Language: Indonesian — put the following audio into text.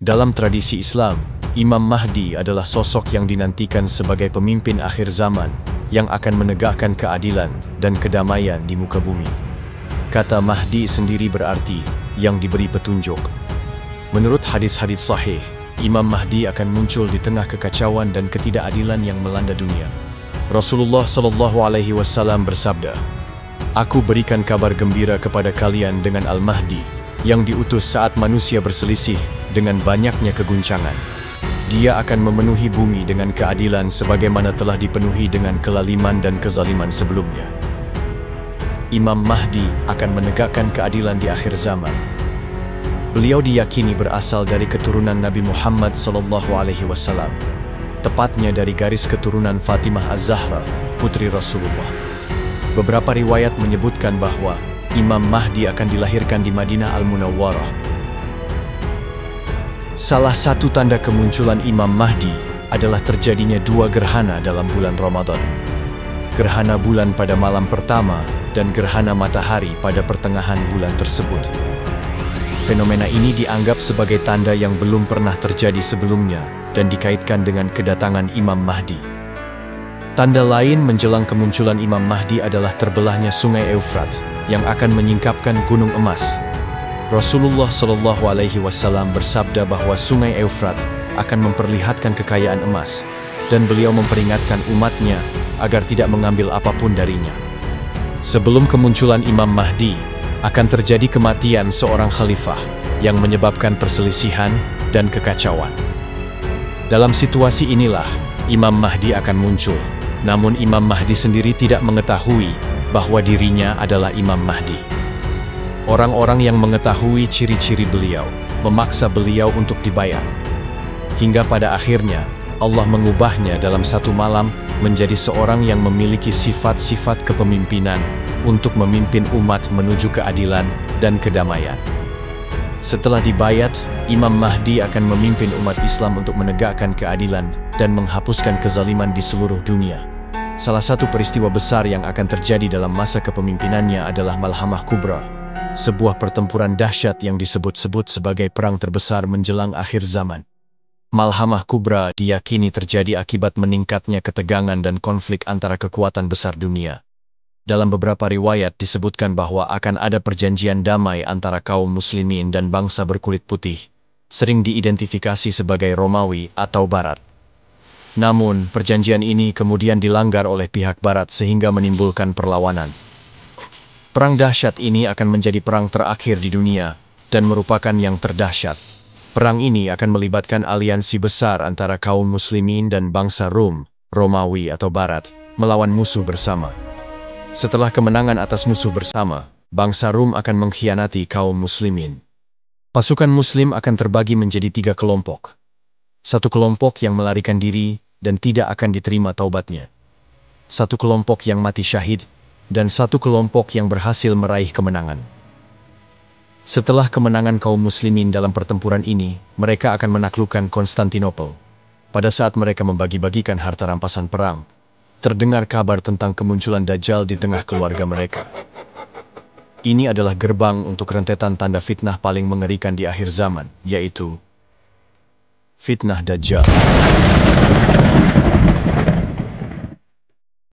Dalam tradisi Islam, Imam Mahdi adalah sosok yang dinantikan sebagai pemimpin akhir zaman yang akan menegakkan keadilan dan kedamaian di muka bumi. Kata Mahdi sendiri berarti yang diberi petunjuk. Menurut hadis-hadis sahih, Imam Mahdi akan muncul di tengah kekacauan dan ketidakadilan yang melanda dunia. Rasulullah SAW bersabda, "Aku berikan kabar gembira kepada kalian dengan Al-Mahdi, yang diutus saat manusia berselisih dengan banyaknya keguncangan. Dia akan memenuhi bumi dengan keadilan sebagaimana telah dipenuhi dengan kelaliman dan kezaliman sebelumnya." Imam Mahdi akan menegakkan keadilan di akhir zaman. Beliau diyakini berasal dari keturunan Nabi Muhammad SAW, tepatnya dari garis keturunan Fatimah Az-Zahra, putri Rasulullah. Beberapa riwayat menyebutkan bahwa Imam Mahdi akan dilahirkan di Madinah Al-Munawwarah. Salah satu tanda kemunculan Imam Mahdi adalah terjadinya dua gerhana dalam bulan Ramadan. Gerhana bulan pada malam pertama dan gerhana matahari pada pertengahan bulan tersebut. Fenomena ini dianggap sebagai tanda yang belum pernah terjadi sebelumnya dan dikaitkan dengan kedatangan Imam Mahdi. Tanda lain menjelang kemunculan Imam Mahdi adalah terbelahnya Sungai Eufrat yang akan menyingkapkan Gunung Emas. Rasulullah SAW bersabda bahwa Sungai Eufrat akan memperlihatkan kekayaan emas, dan beliau memperingatkan umatnya agar tidak mengambil apapun darinya. Sebelum kemunculan Imam Mahdi, akan terjadi kematian seorang khalifah yang menyebabkan perselisihan dan kekacauan. Dalam situasi inilah, Imam Mahdi akan muncul, namun Imam Mahdi sendiri tidak mengetahui bahwa dirinya adalah Imam Mahdi. Orang-orang yang mengetahui ciri-ciri beliau, memaksa beliau untuk dibayat. Hingga pada akhirnya, Allah mengubahnya dalam satu malam menjadi seorang yang memiliki sifat-sifat kepemimpinan untuk memimpin umat menuju keadilan dan kedamaian. Setelah dibayat, Imam Mahdi akan memimpin umat Islam untuk menegakkan keadilan dan menghapuskan kezaliman di seluruh dunia. Salah satu peristiwa besar yang akan terjadi dalam masa kepemimpinannya adalah Malhamah Kubra, sebuah pertempuran dahsyat yang disebut-sebut sebagai perang terbesar menjelang akhir zaman. Malhamah Kubra diyakini terjadi akibat meningkatnya ketegangan dan konflik antara kekuatan besar dunia. Dalam beberapa riwayat disebutkan bahwa akan ada perjanjian damai antara kaum muslimin dan bangsa berkulit putih, sering diidentifikasi sebagai Romawi atau Barat. Namun, perjanjian ini kemudian dilanggar oleh pihak Barat sehingga menimbulkan perlawanan. Perang dahsyat ini akan menjadi perang terakhir di dunia dan merupakan yang terdahsyat. Perang ini akan melibatkan aliansi besar antara kaum muslimin dan bangsa Rum, Romawi atau Barat, melawan musuh bersama. Setelah kemenangan atas musuh bersama, bangsa Rum akan mengkhianati kaum muslimin. Pasukan muslim akan terbagi menjadi 3 kelompok. Satu kelompok yang melarikan diri dan tidak akan diterima taubatnya. Satu kelompok yang mati syahid, dan satu kelompok yang berhasil meraih kemenangan. Setelah kemenangan kaum muslimin dalam pertempuran ini, mereka akan menaklukkan Konstantinopel. Pada saat mereka membagi-bagikan harta rampasan perang, terdengar kabar tentang kemunculan Dajjal di tengah keluarga mereka. Ini adalah gerbang untuk rentetan tanda fitnah paling mengerikan di akhir zaman, yaitu fitnah Dajjal.